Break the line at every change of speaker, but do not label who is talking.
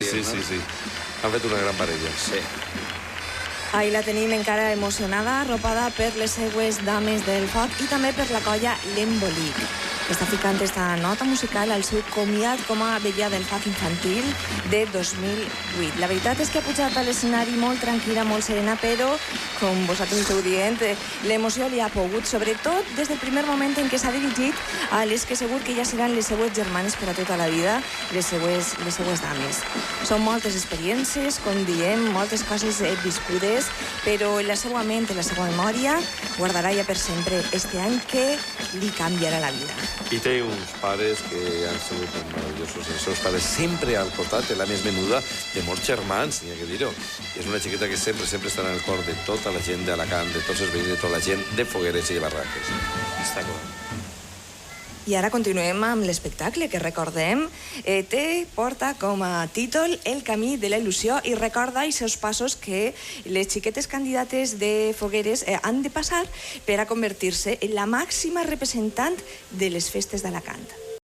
Sí. Han fet una gran parella.
Sí.
Ahí la tenim encara emocionada, arropada per les seues dames del foc i també per la colla L'Embolic, que està ficant esta nota musical al seu comiat com a vella del foc infantil de 2008. La veritat és que ha pujat a l'escenari molt tranquil·la, molt serena, però, com vosaltres esteu dient, l'emoció li ha pogut, sobretot des del primer moment en què s'ha dirigit a les que segur que ja seran les seues germanes per a tota la vida, les seues dames. Són moltes experiències, com diem, moltes coses viscudes, però la seva ment, la seva memòria, guardarà ja per sempre este any que li canviarà la vida.
I té uns pares que han sigut meravellosos. Els seus pares sempre al costat, de la més menuda, de molts germans, n'hi ha que dir-ho. És una xiqueta que sempre estarà en el cor de tota la gent d'Alacant, de tots els veïns, de tota la gent de Fogueres i de Barraques. Està clar.
I ara continuem amb l'espectacle que recordem. Porta com a títol El camí de la il·lusió i recorda els seus passos que les xiquetes candidates de Fogueres han de passar per a convertir-se en la màxima representant de les festes d'Alacant.